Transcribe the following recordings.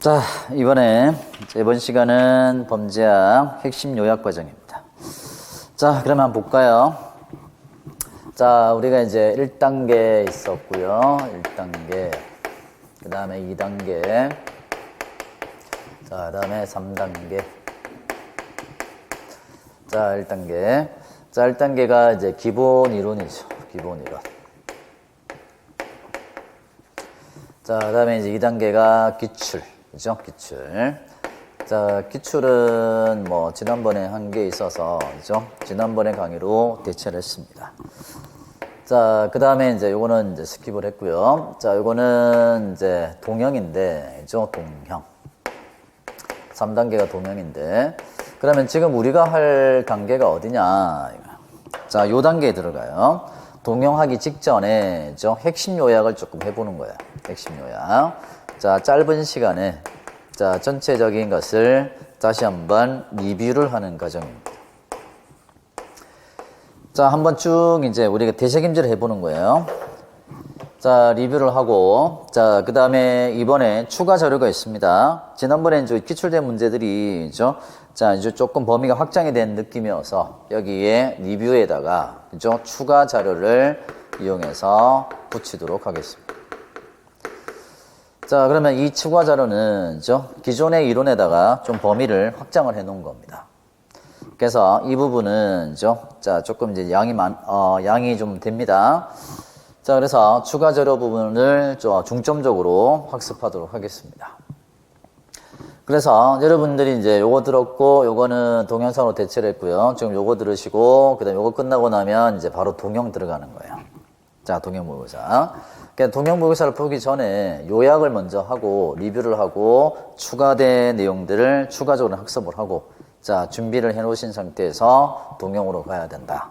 자, 이번 시간은 범죄학 핵심 요약 과정입니다. 자, 그러면 한번 볼까요? 자, 우리가 이제 1단계 있었고요. 1단계. 그 다음에 2단계. 자, 그 다음에 3단계. 자, 1단계. 자, 1단계가 이제 기본 이론이죠. 기본 이론. 자, 그 다음에 이제 2단계가 기출. 그죠? 기출. 자, 기출은 뭐, 지난번에 한 게 있어서, 그죠? 지난번에 강의로 대체를 했습니다. 자, 그 다음에 이제 요거는 이제 스킵을 했고요. 자, 요거는 이제 동형인데, 그죠? 동형. 3단계가 동형인데, 그러면 지금 우리가 할 단계가 어디냐. 자, 요 단계에 들어가요. 동형하기 직전에, 그죠? 핵심 요약을 조금 해보는 거예요. 핵심 요약. 자, 짧은 시간에, 자, 전체적인 것을 다시 한번 리뷰를 하는 과정입니다. 자, 한번 쭉 이제 우리가 되새김질을 해보는 거예요. 자, 리뷰를 하고, 자, 그 다음에 이번에 추가 자료가 있습니다. 지난번에 이제 기출된 문제들이, 그죠? 자, 이제 조금 범위가 확장이 된 느낌이어서 여기에 리뷰에다가, 그죠? 추가 자료를 이용해서 붙이도록 하겠습니다. 자, 그러면 이 추가 자료는, 그죠? 기존의 이론에다가 좀 범위를 확장을 해 놓은 겁니다. 그래서 이 부분은, 그죠? 자, 조금 이제 양이 좀 됩니다. 자, 그래서 추가 자료 부분을 좀 중점적으로 학습하도록 하겠습니다. 그래서 여러분들이 이제 요거 들었고, 요거는 동영상으로 대체를 했고요. 지금 요거 들으시고, 그 다음에 요거 끝나고 나면 이제 바로 동영 들어가는 거예요. 자, 동영 모의고사. 그러니까 동영 모의고사를 보기 전에 요약을 먼저 하고, 리뷰를 하고, 추가된 내용들을 추가적으로 학습을 하고, 자, 준비를 해 놓으신 상태에서 동영으로 가야 된다.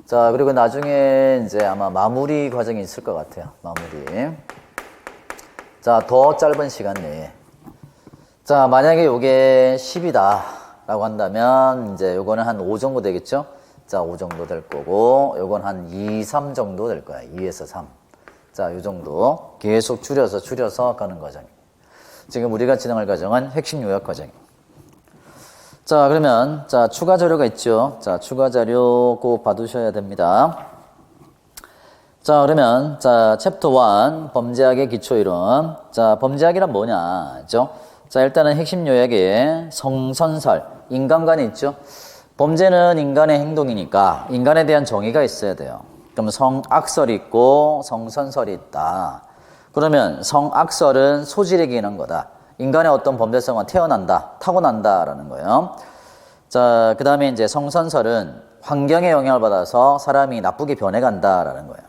자, 그리고 나중에 이제 아마 마무리 과정이 있을 것 같아요. 마무리. 자, 더 짧은 시간 내에. 자, 만약에 요게 10이다 라고 한다면 이제 요거는 한 5 정도 되겠죠? 자, 5 정도 될 거고, 요건 한 2, 3 정도 될 거야. 2에서 3. 자, 요 정도 계속 줄여서 가는 과정입니다. 지금 우리가 진행할 과정은 핵심 요약 과정입니다. 자, 그러면 자, 추가 자료가 있죠. 자, 추가 자료 꼭 받으셔야 됩니다. 자, 그러면 자, 챕터 1 범죄학의 기초 이론. 자, 범죄학이란 뭐냐? 그죠? 자, 일단은 핵심 요약에 성선설, 인간관이 있죠. 범죄는 인간의 행동이니까 인간에 대한 정의가 있어야 돼요. 그럼 성악설이 있고 성선설이 있다. 그러면 성악설은 소질에 기인한 거다. 인간의 어떤 범죄성은 태어난다, 타고난다라는 거예요. 자, 그 다음에 이제 성선설은 환경의 영향을 받아서 사람이 나쁘게 변해간다라는 거예요.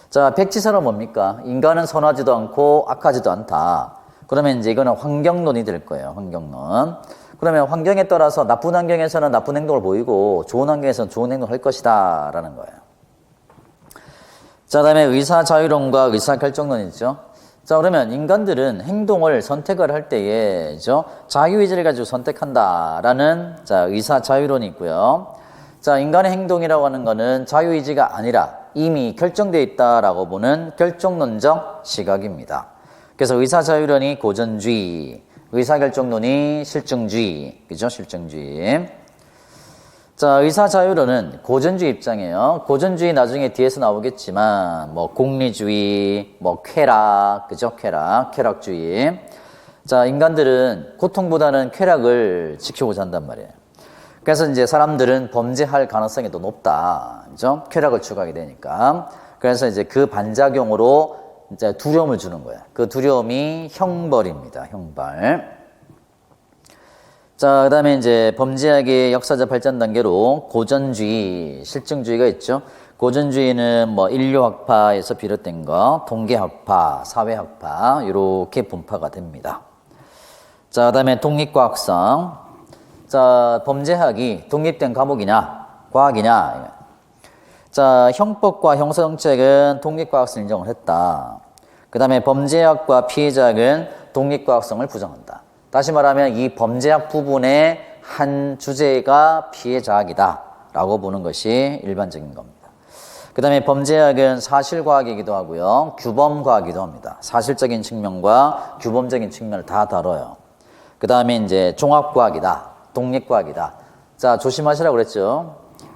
자, 백지설은 뭡니까? 인간은 선하지도 않고 악하지도 않다. 그러면 이제 이거는 환경론이 될 거예요. 환경론. 그러면 환경에 따라서 나쁜 환경에서는 나쁜 행동을 보이고 좋은 환경에서는 좋은 행동을 할 것이다 라는 거예요. 자, 다음에 의사자유론과 의사결정론이죠. 자, 그러면 인간들은 행동을 선택을 할 때에, 그죠? 자유의지를 가지고 선택한다라는, 자, 의사자유론이 있고요. 자, 인간의 행동이라고 하는 거는 자유의지가 아니라 이미 결정되어 있다라고 보는 결정론적 시각입니다. 그래서 의사자유론이 고전주의, 의사결정론이 실증주의, 그죠? 실증주의. 자, 의사자유론은 고전주의 입장이에요. 고전주의 나중에 뒤에서 나오겠지만, 뭐, 공리주의, 뭐, 쾌락, 그죠? 쾌락주의. 자, 인간들은 고통보다는 쾌락을 지키고자 한단 말이에요. 그래서 이제 사람들은 범죄할 가능성이 더 높다. 그죠? 쾌락을 추구하게 되니까. 그래서 이제 그 반작용으로 이제 두려움을 주는 거예요. 그 두려움이 형벌입니다. 형벌. 자, 그 다음에 이제 범죄학의 역사적 발전 단계로 고전주의, 실증주의가 있죠. 고전주의는 뭐 인류학파에서 비롯된 거, 통계학파, 사회학파, 이렇게 분파가 됩니다. 자, 그 다음에 독립과학성. 자, 범죄학이 독립된 과목이냐, 과학이냐. 자, 형법과 형사정책은 독립과학성을 인정을 했다. 그 다음에 범죄학과 피해자학은 독립과학성을 부정한다. 다시 말하면 이 범죄학 부분의 한 주제가 피해자학이다 라고 보는 것이 일반적인 겁니다. 그 다음에 범죄학은 사실과학이기도 하고요. 규범과학이기도 합니다. 사실적인 측면과 규범적인 측면을 다 다뤄요. 그 다음에 이제 종합과학이다. 독립과학이다. 자, 조심하시라고 그랬죠.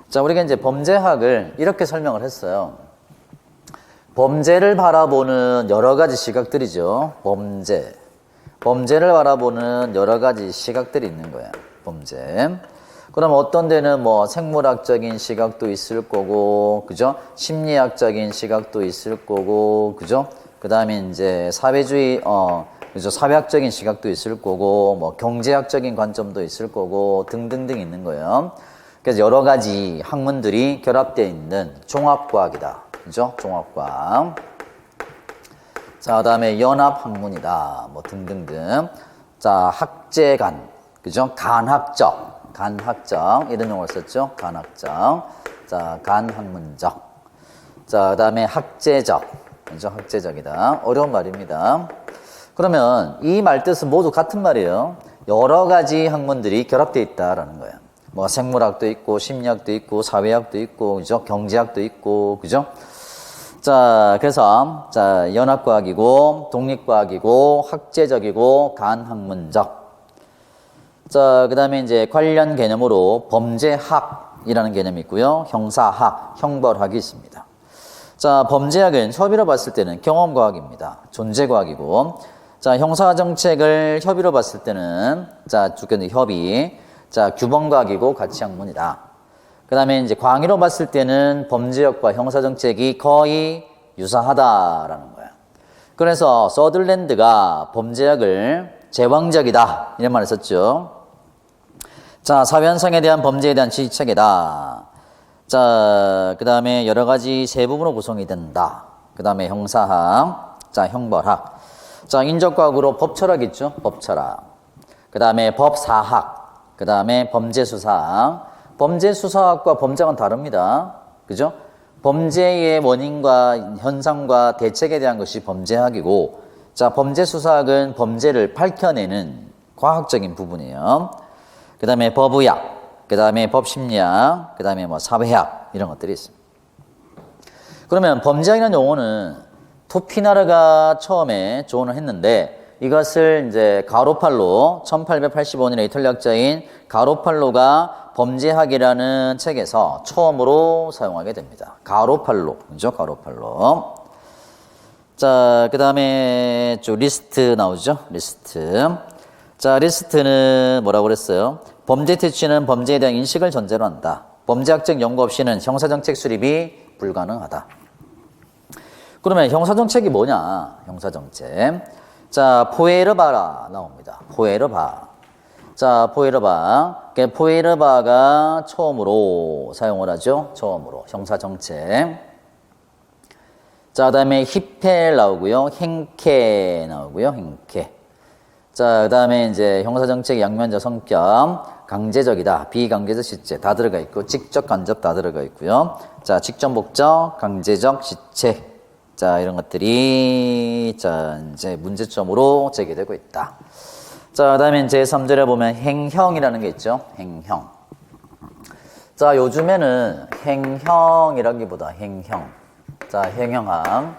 자, 우리가 이제 범죄학을 이렇게 설명을 했어요. 범죄를 바라보는 여러 가지 시각들이죠. 범죄를 바라보는 여러 가지 시각들이 있는 거예요. 범죄. 그럼 어떤 데는 뭐 생물학적인 시각도 있을 거고, 그죠? 심리학적인 시각도 있을 거고, 그죠? 그 다음에 이제 사회주의, 그죠? 사회학적인 시각도 있을 거고, 뭐 경제학적인 관점도 있을 거고, 등등등 있는 거예요. 그래서 여러 가지 학문들이 결합되어 있는 종합과학이다. 그죠? 종합과학. 자, 그 다음에 연합학문이다. 뭐 등등등. 자, 학제간. 그죠? 간학적. 이런 용어를 썼죠? 간학적. 자, 간학문적. 자, 그 다음에 학제적. 그죠? 학제적이다. 어려운 말입니다. 그러면 이 말 뜻은 모두 같은 말이에요. 여러 가지 학문들이 결합되어 있다라는 거예요. 뭐 생물학도 있고, 심리학도 있고, 사회학도 있고, 그죠? 경제학도 있고, 그죠? 자, 그래서, 자, 연합과학이고, 독립과학이고, 학제적이고, 간학문적. 자, 그 다음에 이제 관련 개념으로 범죄학이라는 개념이 있고요. 형사학, 형벌학이 있습니다. 자, 범죄학은 협의로 봤을 때는 경험과학입니다. 존재과학이고, 자, 형사정책을 협의로 봤을 때는, 자, 주권의 협의, 자, 규범과학이고 가치학문이다. 그 다음에 이제 광의로 봤을 때는 범죄학과 형사정책이 거의 유사하다라는 거야. 그래서 서들랜드가 범죄학을 제왕적이다 이런 말을 썼죠. 자, 사회현상에 대한 범죄에 대한 지식체계다. 자, 그 다음에 여러 가지 세 부분으로 구성이 된다. 그 다음에 형사학, 자, 형벌학. 자, 인적과학으로 법철학 있죠? 법철학. 그 다음에 법사학. 그 다음에 범죄수사학. 범죄수사학과 범죄학은 다릅니다. 그죠? 범죄의 원인과 현상과 대책에 대한 것이 범죄학이고, 자, 범죄수사학은 범죄를 밝혀내는 과학적인 부분이에요. 그 다음에 법의학, 그 다음에 법심리학, 그 다음에 뭐 사회학, 이런 것들이 있습니다. 그러면 범죄학이라는 용어는 토피나르가 처음에 조언을 했는데, 이것을 이제 가로팔로, 1885년에 이탈리아 학자인 가로팔로가 범죄학이라는 책에서 처음으로 사용하게 됩니다. 가로팔로, 그죠? 가로팔로. 자, 그 다음에 리스트 나오죠? 리스트. 자, 리스트는 뭐라고 그랬어요? 범죄 퇴치는 범죄에 대한 인식을 전제로 한다. 범죄학적 연구 없이는 형사정책 수립이 불가능하다. 그러면 형사정책이 뭐냐? 형사정책. 자, 포에르바라 나옵니다. 포에르바. 자, 포에르바. 포에르바가 처음으로 사용을 하죠. 처음으로. 형사정책. 자, 그 다음에 히펠 나오고요. 행케 나오고요. 행케. 자, 그 다음에 이제 형사정책 양면적 성격, 강제적이다, 비강제적 시체 다 들어가 있고, 직접, 간접 다 들어가 있고요. 자, 직접 목적, 강제적 시체. 자, 이런 것들이, 자, 이제 문제점으로 제기되고 있다. 자, 그 다음에 제3절에 보면 행형이라는 게 있죠. 행형. 자, 요즘에는 행형이라기보다 행형. 자, 행형학.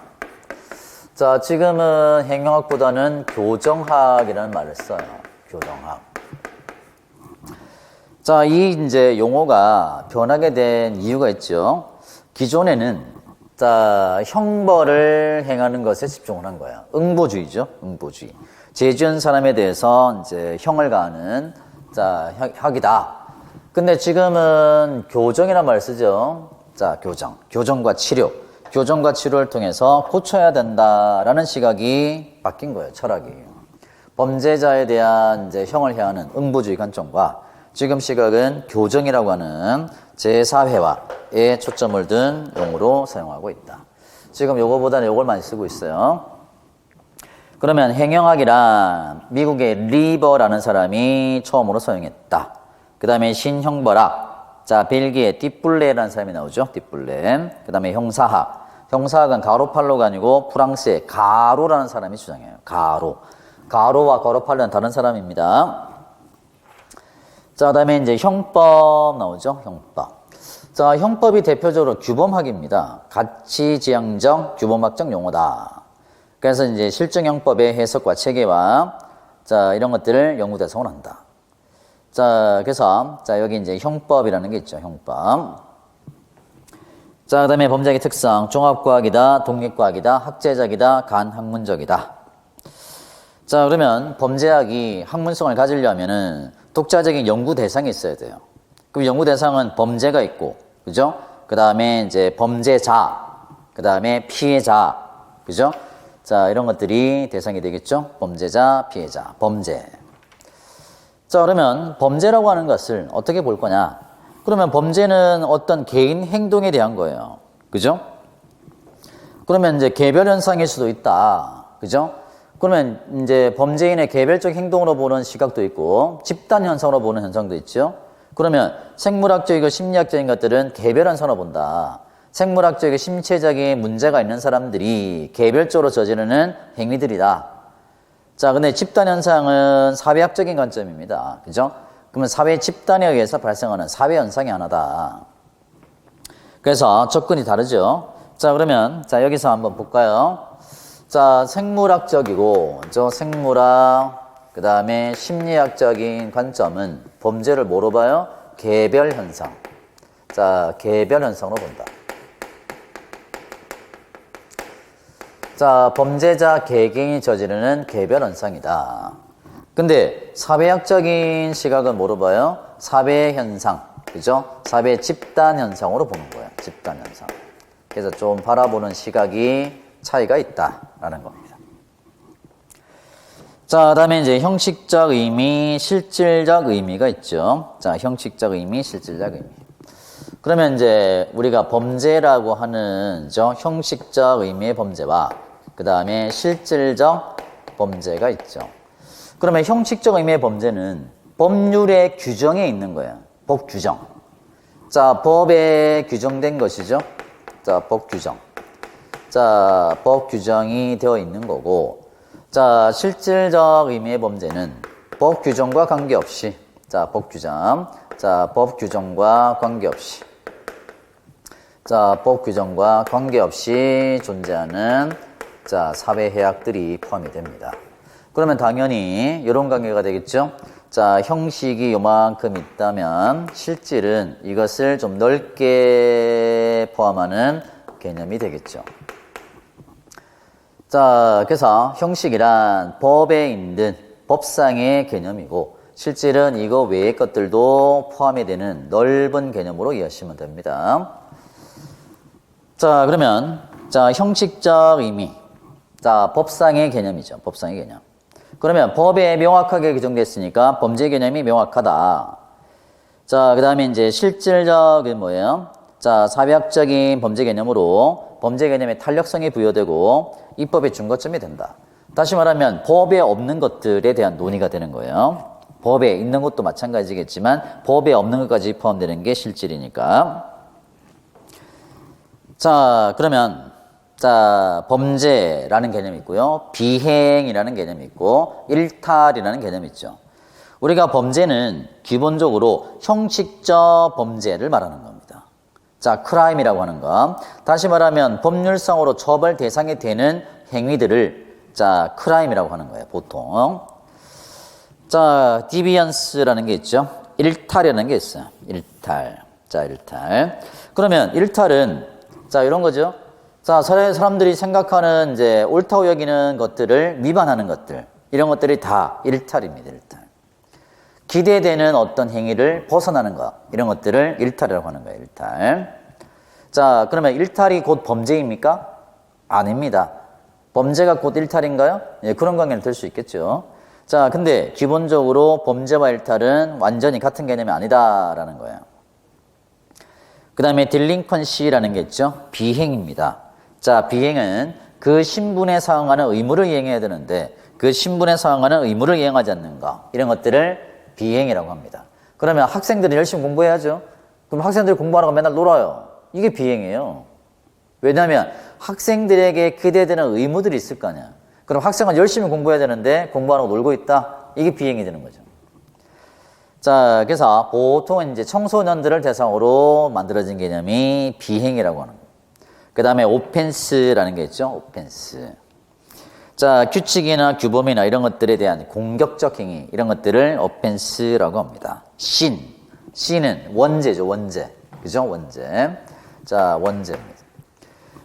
자, 지금은 행형학보다는 교정학이라는 말을 써요. 교정학. 자, 이 이제 용어가 변하게 된 이유가 있죠. 기존에는 자, 형벌을 행하는 것에 집중을 한 거예요. 응보주의죠. 응보주의. 죄 지은 사람에 대해서 이제 형을 가하는 자, 학이다. 근데 지금은 교정이라는 말을 쓰죠. 자, 교정. 교정과 치료. 교정과 치료를 통해서 고쳐야 된다라는 시각이 바뀐 거예요, 철학이. 범죄자에 대한 이제 형을 해하는 응보주의 관점과 지금 시각은 교정이라고 하는 제4회화에 초점을 둔 용어로 사용하고 있다. 지금 요거보다는 요걸 많이 쓰고 있어요. 그러면 행형학이란 미국의 리버라는 사람이 처음으로 사용했다. 그 다음에 신형벌학. 자, 벨기에 띠뿔레라는 사람이 나오죠. 띠뿔레. 그 다음에 형사학. 형사학은 가로팔로가 아니고 프랑스의 가로라는 사람이 주장해요. 가로. 가로와 가로팔로는 다른 사람입니다. 자, 그 다음에 이제 형법 나오죠. 형법. 자, 형법이 대표적으로 규범학입니다. 가치지향적 규범학적 용어다. 그래서 이제 실증형법의 해석과 체계와 자, 이런 것들을 연구 대상으로 한다. 자, 그래서 자, 여기 이제 형법이라는 게 있죠. 형법. 자, 그다음에 범죄학의 특성. 종합과학이다, 독립과학이다, 학제적이다, 간학문적이다. 자, 그러면 범죄학이 학문성을 가지려면은 독자적인 연구 대상이 있어야 돼요. 그럼 연구 대상은 범죄가 있고, 그죠? 그 다음에 이제 범죄자, 그 다음에 피해자, 그죠? 자, 이런 것들이 대상이 되겠죠? 범죄자, 피해자, 범죄. 자, 그러면 범죄라고 하는 것을 어떻게 볼 거냐? 그러면 범죄는 어떤 개인 행동에 대한 거예요. 그죠? 그러면 이제 개별 현상일 수도 있다. 그죠? 그러면 이제 범죄인의 개별적 행동으로 보는 시각도 있고 집단 현상으로 보는 현상도 있죠. 그러면 생물학적이고 심리학적인 것들은 개별 현상으로 본다. 생물학적이고 신체적인 문제가 있는 사람들이 개별적으로 저지르는 행위들이다. 자, 근데 집단 현상은 사회학적인 관점입니다. 그죠? 그러면 사회 집단에 의해서 발생하는 사회 현상이 하나다. 그래서 접근이 다르죠. 자, 그러면 자, 여기서 한번 볼까요? 자, 생물학적이고 생물학, 그 다음에 심리학적인 관점은 범죄를 뭐로 봐요? 개별 현상. 자, 개별 현상으로 본다. 자, 범죄자 개개인이 저지르는 개별 현상이다. 근데 사회학적인 시각은 뭐로 봐요? 사회 현상. 그죠? 사회 집단 현상으로 보는 거예요. 집단 현상. 그래서 좀 바라보는 시각이 차이가 있다라는 겁니다. 자, 그다음에 이제 형식적 의미, 실질적 의미가 있죠. 자, 형식적 의미, 실질적 의미. 그러면 이제 우리가 범죄라고 하는 형식적 의미의 범죄와 그다음에 실질적 범죄가 있죠. 그러면 형식적 의미의 범죄는 법률의 규정에 있는 거예요. 법 규정. 자, 법에 규정된 것이죠. 자, 법 규정. 자, 법 규정이 되어 있는 거고, 자, 실질적 의미의 범죄는 법 규정과 관계없이, 자, 법 규정. 자, 법 규정과 관계없이. 자, 법 규정과 관계없이 존재하는 자, 사회 해악들이 포함이 됩니다. 그러면 당연히 이런 관계가 되겠죠. 자, 형식이 요만큼 있다면 실질은 이것을 좀 넓게 포함하는 개념이 되겠죠. 자, 그래서 형식이란 법에 있는 법상의 개념이고 실질은 이거 외의 것들도 포함이 되는 넓은 개념으로 이해하시면 됩니다. 자, 그러면 자, 형식적 의미. 자, 법상의 개념이죠. 법상의 개념. 그러면 법에 명확하게 규정됐으니까 범죄 개념이 명확하다. 자, 그 다음에 이제 실질적인 뭐예요? 자, 사회학적인 범죄 개념으로 범죄 개념의 탄력성이 부여되고 입법의 준거점이 된다. 다시 말하면 법에 없는 것들에 대한 논의가 되는 거예요. 법에 있는 것도 마찬가지겠지만 법에 없는 것까지 포함되는 게 실질이니까. 자, 그러면 자, 범죄라는 개념이 있고요. 비행이라는 개념이 있고 일탈이라는 개념이 있죠. 우리가 범죄는 기본적으로 형식적 범죄를 말하는 겁니다. 자, 크라임이라고 하는 거. 다시 말하면 법률상으로 처벌 대상이 되는 행위들을 자, 크라임이라고 하는 거예요, 보통. 자, 디비언스라는 게 있죠. 일탈이라는 게 있어요. 일탈. 자, 일탈. 그러면 일탈은 자, 이런 거죠. 자, 사람들이 생각하는 이제 옳다고 여기는 것들을 위반하는 것들. 이런 것들이 다 일탈입니다, 일탈. 기대되는 어떤 행위를 벗어나는 것. 이런 것들을 일탈이라고 하는 거예요, 일탈. 자, 그러면 일탈이 곧 범죄입니까? 아닙니다. 범죄가 곧 일탈인가요? 예, 그런 관계는 들 수 있겠죠. 자, 근데 기본적으로 범죄와 일탈은 완전히 같은 개념이 아니다라는 거예요. 그 다음에 딜링컨시라는 게 있죠. 비행입니다. 자, 비행은 그 신분에 상응하는 의무를 이행해야 되는데 그 신분에 상응하는 의무를 이행하지 않는 것. 이런 것들을 비행이라고 합니다. 그러면 학생들은 열심히 공부해야죠. 그럼 학생들이 공부하라고 맨날 놀아요. 이게 비행이에요. 왜냐하면 학생들에게 기대되는 의무들이 있을 거 아니야. 그럼 학생은 열심히 공부해야 되는데 공부하라고 놀고 있다. 이게 비행이 되는 거죠. 자, 그래서 보통은 이제 청소년들을 대상으로 만들어진 개념이 비행이라고 하는 거예요. 그 다음에 오펜스라는 게 있죠. 오펜스. 자, 규칙이나 규범이나 이런 것들에 대한 공격적 행위, 이런 것들을 오펜스라고 합니다. 신은 원죄죠, 원죄. 그죠? 원죄. 자, 원죄입니다.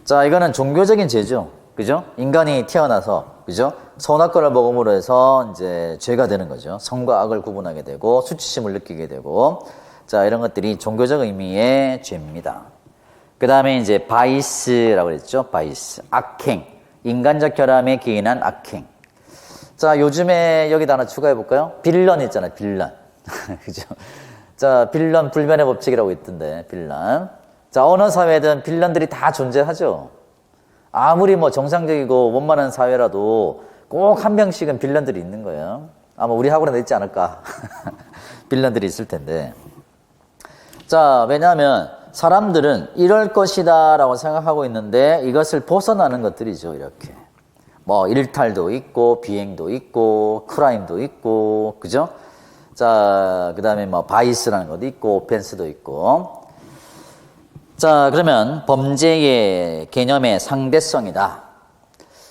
자, 이거는 종교적인 죄죠. 그죠? 인간이 태어나서, 그죠? 선악과를 먹음으로 해서 이제 죄가 되는 거죠. 선과 악을 구분하게 되고, 수치심을 느끼게 되고, 자, 이런 것들이 종교적 의미의 죄입니다. 그 다음에 이제 바이스라고 그랬죠. 바이스. 악행. 인간적 결함에 기인한 악행. 자, 요즘에 여기다 하나 추가해 볼까요? 빌런 있잖아요. 빌런. 그죠? 자, 빌런 불변의 법칙이라고 있던데, 빌런. 자, 어느 사회든 빌런들이 다 존재하죠. 아무리 뭐 정상적이고 원만한 사회라도 꼭 한 명씩은 빌런들이 있는 거예요. 아마 우리 학원에도 있지 않을까. 빌런들이 있을 텐데. 자, 왜냐하면 사람들은 이럴 것이다 라고 생각하고 있는데 이것을 벗어나는 것들이죠. 이렇게 뭐 일탈도 있고 비행도 있고 크라임도 있고, 그죠? 자, 그 다음에 뭐 바이스라는 것도 있고 오펜스도 있고. 자, 그러면 범죄의 개념의 상대성이다.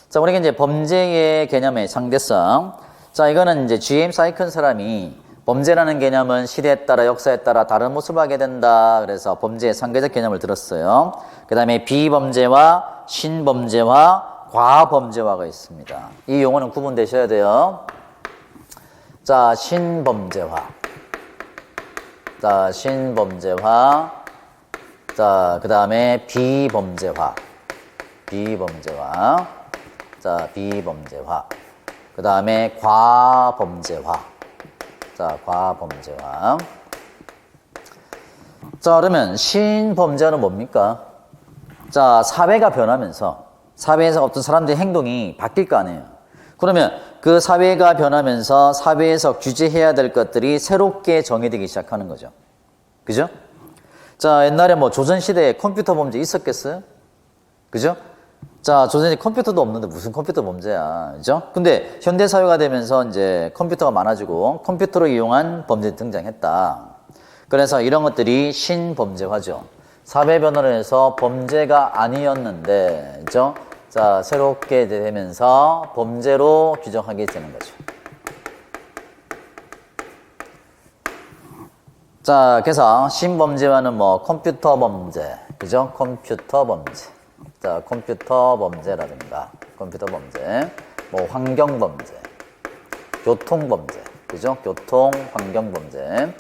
자, 우리가 이제 범죄의 개념의 상대성. 자, 이거는 이제 GM 사이큰 사람이 범죄라는 개념은 시대에 따라 역사에 따라 다른 모습을 하게 된다. 그래서 범죄의 상대적 개념을 들었어요. 그 다음에 비범죄와 신범죄와 과범죄화가 있습니다. 이 용어는 구분되셔야 돼요. 자, 신범죄화. 자, 신범죄화. 자, 그 다음에 비범죄화. 비범죄화. 자, 비범죄화. 그 다음에 과범죄화. 자, 과범죄화. 자, 그러면 신범죄는 뭡니까? 자, 사회가 변하면서 사회에서 어떤 사람들의 행동이 바뀔 거 아니에요. 그러면 그 사회가 변하면서 사회에서 규제해야 될 것들이 새롭게 정의되기 시작하는 거죠. 그죠? 자, 옛날에 뭐 조선시대에 컴퓨터 범죄 있었겠어요? 그죠? 자, 조선시대 컴퓨터도 없는데 무슨 컴퓨터 범죄야. 그죠? 근데 현대사회가 되면서 이제 컴퓨터가 많아지고 컴퓨터로 이용한 범죄가 등장했다. 그래서 이런 것들이 신범죄화죠. 사회 변화를 해서 범죄가 아니었는데, 그죠? 자, 새롭게 되면서 범죄로 규정하게 되는 거죠. 자, 그래서 신범죄화는 뭐 컴퓨터 범죄, 그죠? 컴퓨터 범죄. 자, 컴퓨터 범죄라든가, 컴퓨터 범죄, 뭐 환경 범죄, 교통 범죄, 그죠? 교통 환경 범죄.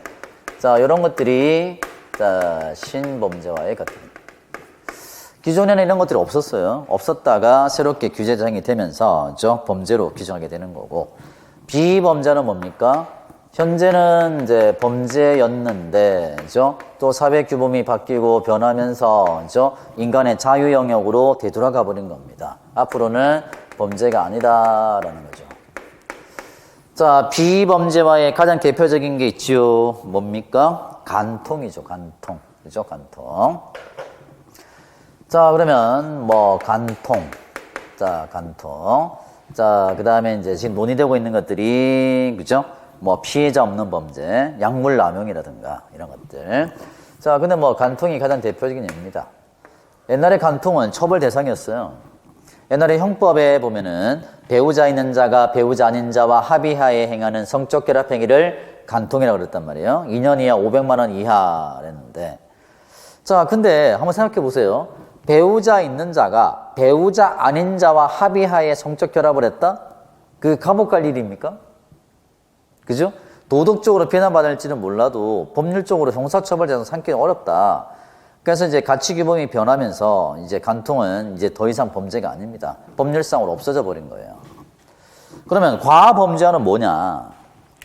자, 이런 것들이 자, 신범죄화의 것들입니다. 기존에는 이런 것들이 없었어요. 없었다가 새롭게 규제 제정이 되면서 저 범죄로 규정하게 되는 거고, 비범죄는 뭡니까? 현재는 이제 범죄였는데, 그죠? 또 사회 규범이 바뀌고 변하면서, 그죠? 인간의 자유 영역으로 되돌아가 버린 겁니다. 앞으로는 범죄가 아니다라는 거죠. 자, 비범죄와의 가장 대표적인 게 있지요. 뭡니까? 간통이죠, 간통. 그죠? 간통. 자, 그러면 뭐 간통. 자, 간통. 자, 그 다음에 이제 지금 논의되고 있는 것들이, 그죠? 뭐 피해자 없는 범죄, 약물 남용이라든가 이런 것들. 자, 근데 뭐 간통이 가장 대표적인 예입니다. 옛날에 간통은 처벌 대상이었어요. 옛날에 형법에 보면은 배우자 있는 자가 배우자 아닌 자와 합의하에 행하는 성적 결합 행위를 간통이라고 그랬단 말이에요. 2년 이하 500만 원 이하랬는데. 자, 근데 한번 생각해 보세요. 배우자 있는 자가 배우자 아닌 자와 합의하에 성적 결합을 했다? 그 감옥 갈 일입니까? 그죠? 도덕적으로 비난받을지는 몰라도 법률적으로 형사처벌 대상 삼기는 어렵다. 그래서 이제 가치 규범이 변하면서 이제 간통은 이제 더 이상 범죄가 아닙니다. 법률상으로 없어져 버린 거예요. 그러면 과범죄화는 뭐냐?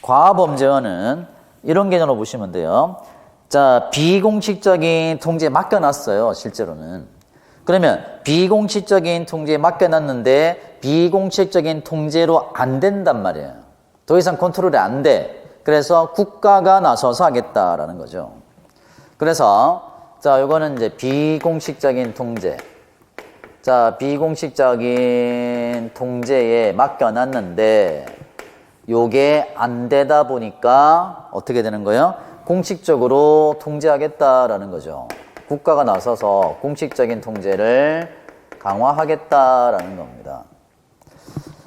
과범죄화는 이런 개념으로 보시면 돼요. 자, 비공식적인 통제에 맡겨놨어요, 실제로는. 그러면 비공식적인 통제에 맡겨놨는데 비공식적인 통제로 안 된단 말이에요. 더 이상 컨트롤이 안 돼. 그래서 국가가 나서서 하겠다라는 거죠. 그래서 자, 요거는 이제 비공식적인 통제. 자, 비공식적인 통제에 맡겨놨는데 요게 안 되다 보니까 어떻게 되는 거예요? 공식적으로 통제하겠다라는 거죠. 국가가 나서서 공식적인 통제를 강화하겠다라는 겁니다.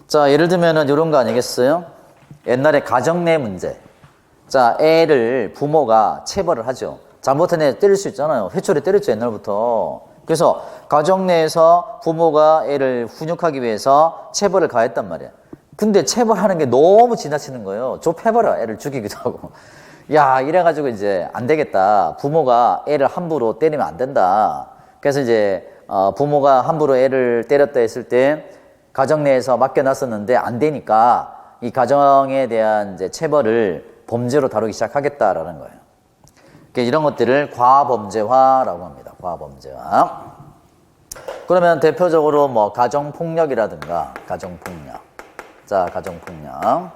자, 예를 들면은 이런 거 아니겠어요? 옛날에 가정 내 문제. 자, 애를 부모가 체벌을 하죠. 잘못한 애 때릴 수 있잖아요. 회초리 때렸죠, 옛날부터. 그래서 가정 내에서 부모가 애를 훈육하기 위해서 체벌을 가했단 말이야. 근데 체벌하는 게 너무 지나치는 거예요. 좁혀버려, 애를 죽이기도 하고. 야, 이래가지고 이제 안 되겠다. 부모가 애를 함부로 때리면 안 된다. 그래서 이제 부모가 함부로 애를 때렸다 했을 때 가정 내에서 맡겨놨었는데 안 되니까 이 가정에 대한 이제 체벌을 범죄로 다루기 시작하겠다라는 거예요. 이런 것들을 과범죄화라고 합니다. 과범죄화. 그러면 대표적으로 뭐 가정폭력이라든가 가정폭력. 자, 가정폭력.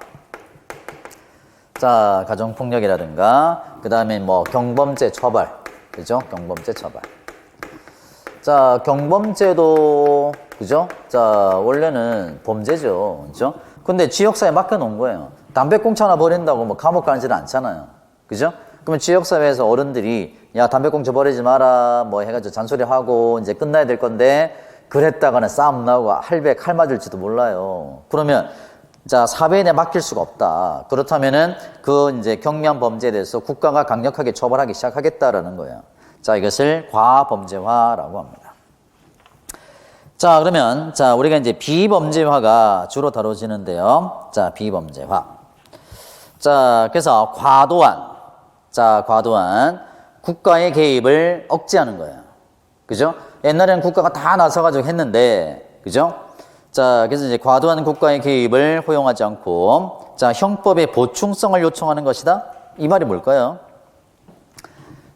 자, 가정폭력이라든가 그 다음에 뭐 경범죄 처벌. 그죠? 경범죄 처벌. 자, 경범죄도 그죠? 자, 원래는 범죄죠. 그죠? 근데 지역사회에 맡겨놓은 거예요. 담배꽁초 하나 버린다고 뭐 감옥 가지는 않잖아요. 그죠? 그러면 지역사회에서 어른들이 야, 담배꽁초 버리지 마라 뭐 해가지고 잔소리하고 이제 끝나야 될 건데 그랬다가는 싸움 나고 할배 칼 맞을지도 몰라요. 그러면 자, 사회에 맡길 수가 없다. 그렇다면은 그 이제 경미한 범죄에 대해서 국가가 강력하게 처벌하기 시작하겠다라는 거예요. 자, 이것을 과범죄화라고 합니다. 자, 그러면 자, 우리가 이제 비범죄화가 주로 다뤄지는데요. 자, 비범죄화. 자, 그래서 과도한 국가의 개입을 억제하는 거예요. 그죠? 옛날에는 국가가 다 나서가지고 했는데, 그죠? 자, 그래서 이제 과도한 국가의 개입을 허용하지 않고, 자, 형법의 보충성을 요청하는 것이다? 이 말이 뭘까요?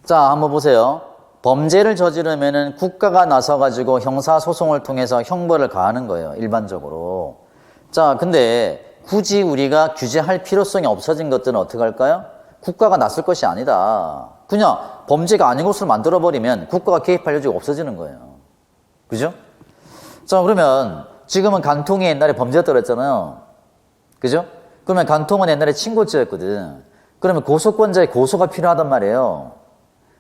자, 한번 보세요. 범죄를 저지르면은 국가가 나서가지고 형사소송을 통해서 형벌을 가하는 거예요. 일반적으로. 자, 근데 굳이 우리가 규제할 필요성이 없어진 것들은 어떻게 할까요? 국가가 나설 것이 아니다. 그냥 범죄가 아닌 것으로 만들어버리면 국가가 개입할 여지가 없어지는 거예요. 그죠? 자, 그러면 지금은 간통이 옛날에 범죄였다고 했잖아요. 그죠? 그러면 간통은 옛날에 친고죄였거든. 그러면 고소권자의 고소가 필요하단 말이에요.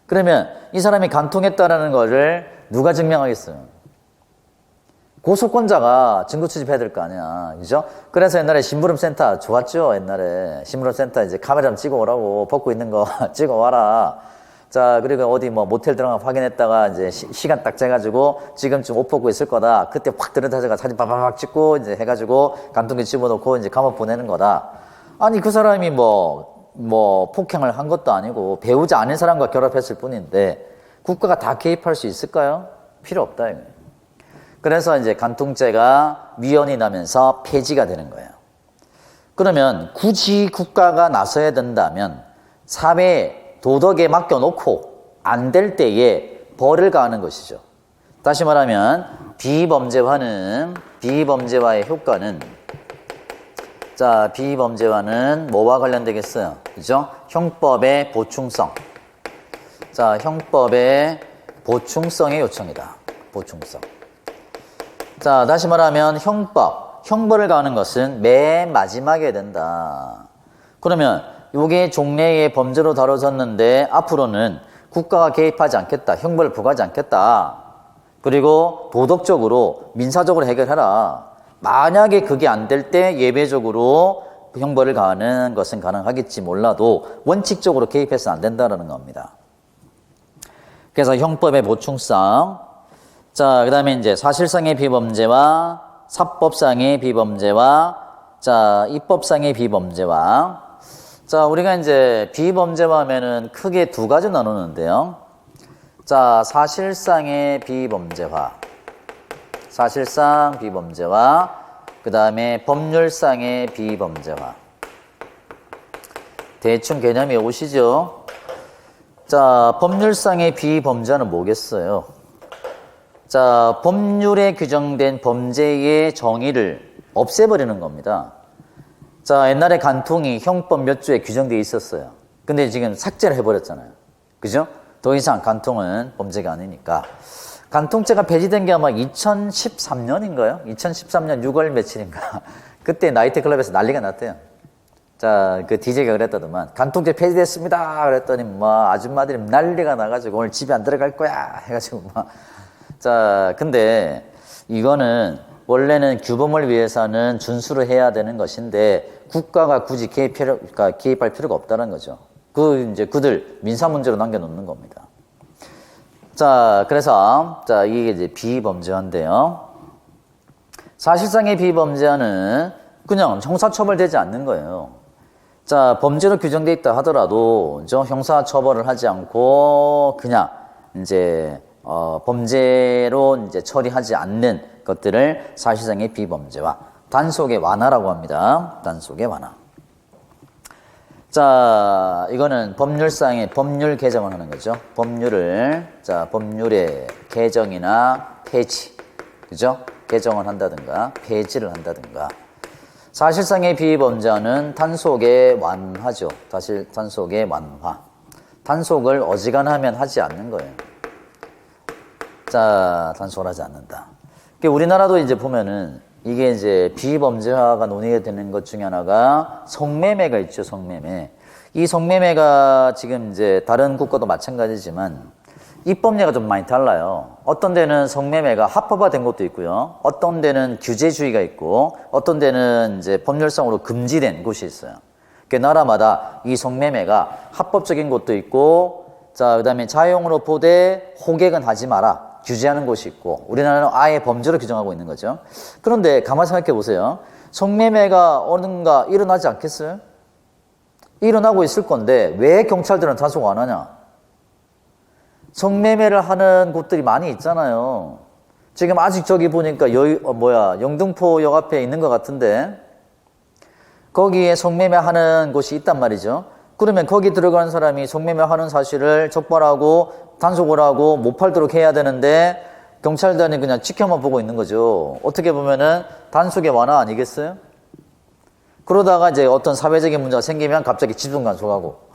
그러면 이 사람이 간통했다라는 거를 누가 증명하겠어요? 고소권자가 증거 수집해야 될 거 아니야. 그죠? 그래서 옛날에 심부름센터 좋았죠? 옛날에. 심부름센터 이제 카메라 좀 찍어 오라고. 벗고 있는 거 찍어 와라. 자, 그리고 어디 뭐 모텔 들어가 확인했다가 이제 시간 딱 재가지고 지금쯤 옷 벗고 있을 거다. 그때 확 들여다가 사진 빠바박 찍고 이제 해가지고 간통기 집어넣고 이제 감옥 보내는 거다. 아니, 그 사람이 뭐 폭행을 한 것도 아니고 배우자 아닌 사람과 결합했을 뿐인데 국가가 다 개입할 수 있을까요? 필요 없다, 이거. 그래서 이제 간통죄가 위헌이 나면서 폐지가 되는 거예요. 그러면 굳이 국가가 나서야 된다면 사회에 도덕에 맡겨놓고 안 될 때에 벌을 가하는 것이죠. 다시 말하면 비범죄화의 효과는 자, 비범죄화는 뭐와 관련되겠어요? 그죠? 형법의 보충성. 자, 형법의 보충성의 요청이다. 보충성. 자, 다시 말하면 형벌을 가하는 것은 맨 마지막에 된다. 그러면 이게 종래의 범죄로 다뤄졌는데 앞으로는 국가가 개입하지 않겠다. 형벌을 부과하지 않겠다. 그리고 도덕적으로 민사적으로 해결해라. 만약에 그게 안 될 때 예외적으로 형벌을 가하는 것은 가능하겠지 몰라도 원칙적으로 개입해서는 안 된다는 겁니다. 그래서 형법의 보충성. 자, 그 다음에 이제 사실상의 비범죄와 사법상의 비범죄와 자, 입법상의 비범죄와 자, 우리가 이제 비범죄화 하면은 크게 두 가지 나누는데요. 자, 사실상의 비범죄화. 사실상 비범죄화. 그 다음에 법률상의 비범죄화. 대충 개념이 오시죠? 자, 법률상의 비범죄는 뭐겠어요? 자, 법률에 규정된 범죄의 정의를 없애버리는 겁니다. 자, 옛날에 간통이 형법 몇 조에 규정되어 있었어요. 근데 지금 삭제를 해버렸잖아요. 그죠? 더 이상 간통은 범죄가 아니니까. 간통죄가 폐지된 게 아마 2013년인가요? 2013년 6월 며칠인가? 그때 나이트클럽에서 난리가 났대요. 자, 그 DJ가 그랬다더만, 간통죄 폐지됐습니다. 그랬더니, 아줌마들이 난리가 나가지고, 오늘 집에 안 들어갈 거야. 해가지고, 자, 근데, 이거는, 원래는 규범을 위해서는 준수를 해야 되는 것인데, 국가가 굳이 개입할 필요가 없다는 거죠. 이제 그들 민사 문제로 남겨놓는 겁니다. 자, 그래서, 자, 이게 이제 비범죄화인데요. 사실상의 비범죄화는 그냥 형사처벌되지 않는 거예요. 자, 범죄로 규정되어 있다 하더라도, 형사처벌을 하지 않고, 그냥, 이제, 범죄로 이제 처리하지 않는 것들을 사실상의 비범죄화. 단속의 완화라고 합니다. 단속의 완화. 자, 이거는 법률상의 법률 개정을 하는 거죠. 법률의 개정이나 폐지. 그죠? 개정을 한다든가, 폐지를 한다든가. 사실상의 비범죄화는 단속의 완화죠. 단속의 완화. 단속을 어지간하면 하지 않는 거예요. 자, 단속을 하지 않는다. 우리나라도 이제 보면은 이게 이제 비범죄화가 논의가 되는 것 중에 하나가 성매매가 있죠, 성매매. 이 성매매가 지금 이제 다른 국가도 마찬가지지만 입법례가 좀 많이 달라요. 어떤 데는 성매매가 합법화된 것도 있고요. 어떤 데는 규제주의가 있고, 어떤 데는 이제 법률상으로 금지된 곳이 있어요. 그 나라마다 이 성매매가 합법적인 곳도 있고, 자, 그 다음에 자영으로 보되 호객은 하지 마라. 규제하는 곳이 있고, 우리나라는 아예 범죄로 규정하고 있는 거죠. 그런데 가만히 생각해 보세요. 성매매가 어딘가 일어나지 않겠어요? 일어나고 있을 건데 왜 경찰들은 단속 안 하냐? 성매매를 하는 곳들이 많이 있잖아요. 지금 아직 저기 보니까 영등포역 앞에 있는 것 같은데 거기에 성매매 하는 곳이 있단 말이죠. 그러면 거기 들어가는 사람이 성매매 하는 사실을 적발하고 단속을 하고 못 팔도록 해야 되는데 경찰단이 그냥 지켜만 보고 있는 거죠. 어떻게 보면은 단속의 완화 아니겠어요? 그러다가 이제 어떤 사회적인 문제가 생기면 갑자기 집중 간속하고.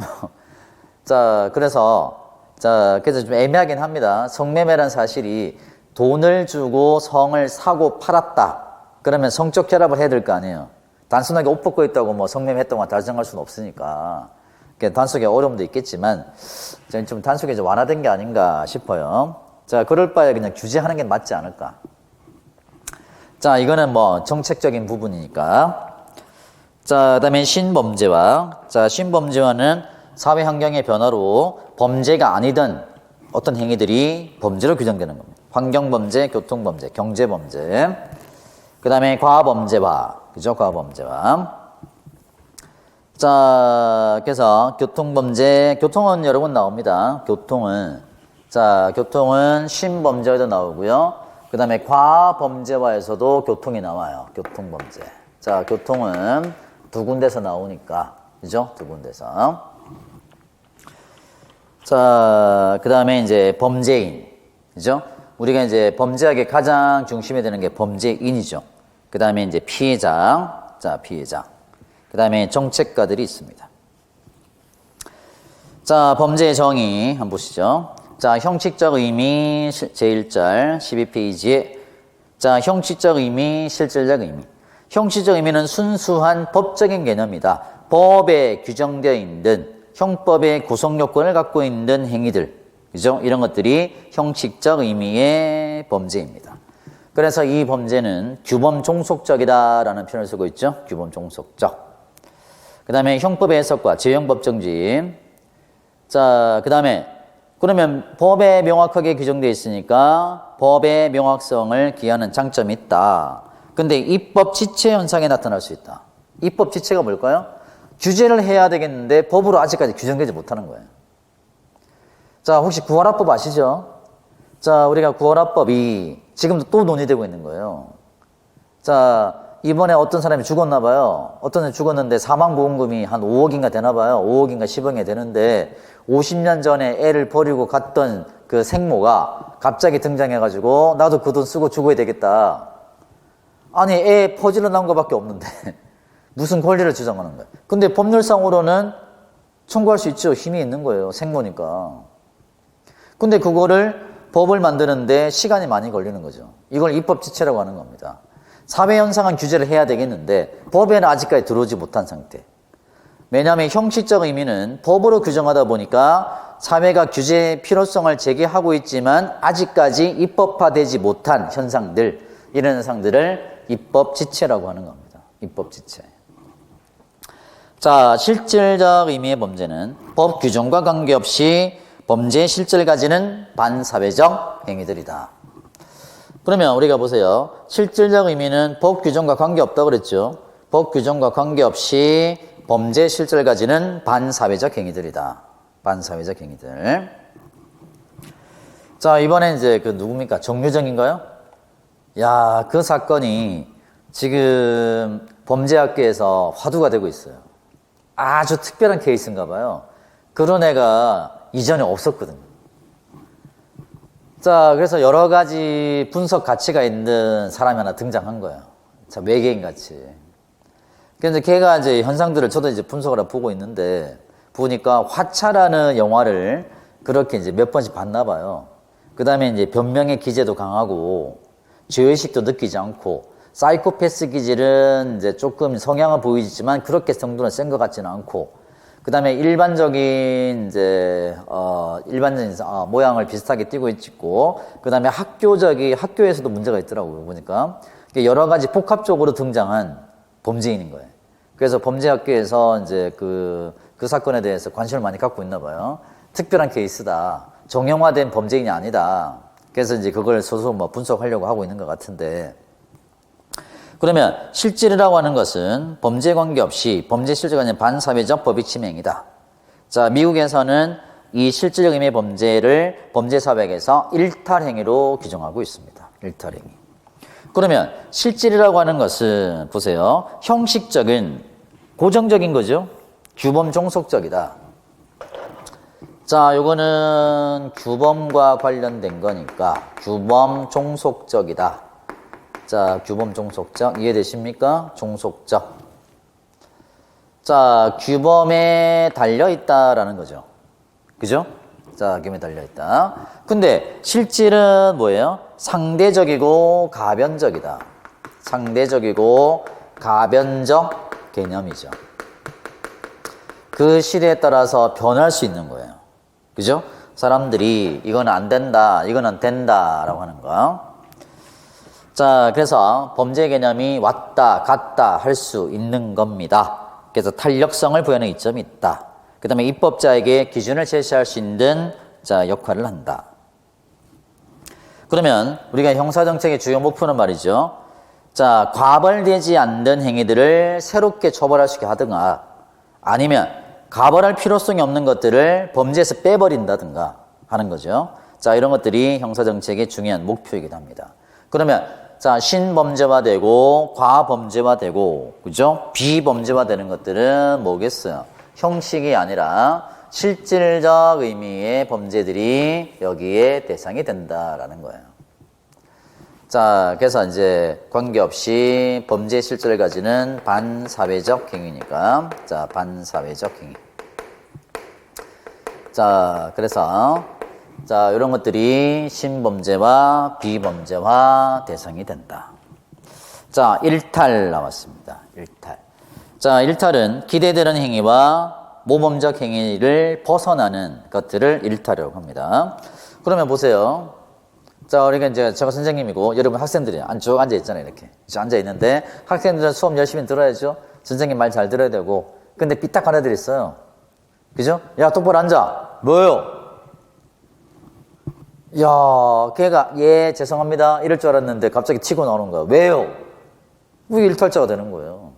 그래서 좀 애매하긴 합니다. 성매매란 사실이 돈을 주고 성을 사고 팔았다. 그러면 성적 결합을 해야 될 거 아니에요. 단순하게 옷 벗고 있다고 성매매 했다고 단정할 수는 없으니까. 단속에 어려움도 있겠지만, 좀 단속이 좀 완화된 게 아닌가 싶어요. 자, 그럴 바에 그냥 규제하는 게 맞지 않을까. 자, 이거는 정책적인 부분이니까. 자, 그 다음에 신범죄화. 자, 신범죄화는 사회 환경의 변화로 범죄가 아니던 어떤 행위들이 범죄로 규정되는 겁니다. 환경범죄, 교통범죄, 경제범죄. 그 다음에 과범죄화. 그죠? 과범죄화. 자, 그래서 교통범죄, 교통은 여러 번 나옵니다. 교통은 신범죄에도 나오고요. 그 다음에 과범죄화에서도 교통이 나와요. 교통범죄. 자, 교통은 두 군데서 나오니까. 그죠? 두 군데서. 자, 그 다음에 이제 범죄인. 그죠? 우리가 이제 범죄학의 가장 중심에 드는 게 범죄인이죠. 그 다음에 이제 피해자. 자, 피해자. 그 다음에 정책가들이 있습니다. 자, 범죄의 정의 한번 보시죠. 자, 형식적 의미 제1절 12페이지에 자, 형식적 의미, 실질적 의미. 형식적 의미는 순수한 법적인 개념이다. 법에 규정되어 있는 형법의 구성 요건을 갖고 있는 행위들. 그죠? 이런 것들이 형식적 의미의 범죄입니다. 그래서 이 범죄는 규범 종속적이다라는 표현을 쓰고 있죠. 규범 종속적. 그 다음에 형법의 해석과 제형법 정지. 자, 그 다음에 그러면 법에 명확하게 규정되어 있으니까 법의 명확성을 기하는 장점이 있다. 근데 입법 지체 현상에 나타날 수 있다. 입법 지체가 뭘까요? 규제를 해야 되겠는데 법으로 아직까지 규정되지 못하는 거예요. 자, 혹시 구원화법 아시죠? 자, 우리가 구원화법이 지금도 또 논의되고 있는 거예요. 자, 이번에 어떤 사람이 죽었나 봐요. 어떤 사람이 죽었는데 사망보험금이 한 5억인가 되나 봐요. 5억인가 10억이 되는데 50년 전에 애를 버리고 갔던 그 생모가 갑자기 등장해가지고 나도 그 돈 쓰고 죽어야 되겠다. 아니, 애 퍼질러 나온 것밖에 없는데 무슨 권리를 주장하는 거예요. 근데 법률상으로는 청구할 수 있죠. 힘이 있는 거예요. 생모니까. 근데 그거를 법을 만드는데 시간이 많이 걸리는 거죠. 이걸 입법지체라고 하는 겁니다. 사회현상은 규제를 해야 되겠는데 법에는 아직까지 들어오지 못한 상태. 왜냐하면 형식적 의미는 법으로 규정하다 보니까 사회가 규제의 필요성을 제기하고 있지만 아직까지 입법화되지 못한 현상들, 이런 현상들을 입법지체라고 하는 겁니다. 입법지체. 자, 실질적 의미의 범죄는 법 규정과 관계없이 범죄의 실질을 가지는 반사회적 행위들이다. 그러면 우리가 보세요. 실질적 의미는 법 규정과 관계없다고 그랬죠. 법 규정과 관계없이 범죄의 실질을 가지는 반사회적 행위들이다. 반사회적 행위들. 자, 이번엔 이제 그 누굽니까? 정유정인가요? 야, 그 사건이 지금 범죄학계에서 화두가 되고 있어요. 아주 특별한 케이스인가 봐요. 그런 애가 이전에 없었거든요. 자, 그래서 여러 가지 분석 가치가 있는 사람이 하나 등장한 거예요. 자, 외계인 같이. 그래서 걔가 이제 현상들을 저도 이제 분석을 하고 보고 있는데, 보니까 화차라는 영화를 그렇게 이제 몇 번씩 봤나 봐요. 그 다음에 이제 변명의 기제도 강하고, 죄의식도 느끼지 않고, 사이코패스 기질은 이제 조금 성향은 보이지만 그렇게 성도는 센 것 같지는 않고, 그 다음에 일반적인 이제 일반적인 모양을 비슷하게 띠고 있고, 그 다음에 학교에서도 문제가 있더라고요. 보니까 여러 가지 복합적으로 등장한 범죄인인 거예요. 그래서 범죄학계에서 이제 그 사건에 대해서 관심을 많이 갖고 있나 봐요. 특별한 케이스다. 정형화된 범죄인이 아니다. 그래서 이제 그걸 서서 뭐 분석하려고 하고 있는 것 같은데. 그러면 실질이라고 하는 것은 범죄 관계없이 범죄 실질과 아닌 반사회적 법익 침해행위다. 자, 미국에서는 이 실질적 의미의 범죄를 범죄사회에서 일탈행위로 규정하고 있습니다. 일탈행위. 그러면 실질이라고 하는 것은 보세요. 형식적인 고정적인 거죠. 규범 종속적이다. 자, 요거는 규범과 관련된 거니까 규범 종속적이다. 자, 규범 종속적 이해되십니까? 종속적. 자, 규범에 달려있다라는 거죠. 그죠? 자, 규범에 달려있다. 근데 실질은 뭐예요? 상대적이고 가변적이다. 상대적이고 가변적 개념이죠. 그 시대에 따라서 변할 수 있는 거예요. 그죠? 사람들이 이건 안 된다, 이거는 된다 라고 하는 거. 자, 그래서 범죄 개념이 왔다 갔다 할 수 있는 겁니다. 그래서 탄력성을 부여하는 이점이 있다. 그 다음에 입법자에게 기준을 제시할 수 있는 역할을 한다. 그러면 우리가 형사정책의 주요 목표는 말이죠. 자, 과벌되지 않는 행위들을 새롭게 처벌할 수 있게 하든가, 아니면 과벌할 필요성이 없는 것들을 범죄에서 빼버린다든가 하는 거죠. 자, 이런 것들이 형사정책의 중요한 목표이기도 합니다. 그러면 자, 신범죄화되고 과범죄화되고, 그죠? 비범죄화되는 것들은 뭐겠어요? 형식이 아니라 실질적 의미의 범죄들이 여기에 대상이 된다라는 거예요. 자, 그래서 이제 관계없이 범죄의 실질을 가지는 반사회적 행위니까, 자, 반사회적 행위. 자, 그래서 자, 이런 것들이 신범죄와 비범죄화 대상이 된다. 자, 일탈 나왔습니다. 일탈. 자, 일탈은 기대되는 행위와 모범적 행위를 벗어나는 것들을 일탈이라고 합니다. 그러면 보세요. 자, 우리가 이제 제가 선생님이고 여러분 학생들이 쭉 앉아 있잖아요. 이렇게 앉아 있는데 학생들은 수업 열심히 들어야죠. 선생님 말 잘 들어야 되고. 근데 삐딱한 애들이 있어요. 그죠? 야, 똑바로 앉아. 뭐요? 야, 걔가 예 죄송합니다 이럴 줄 알았는데 갑자기 치고 나오는 거야. 왜요? 그게 일탈자가 되는 거예요.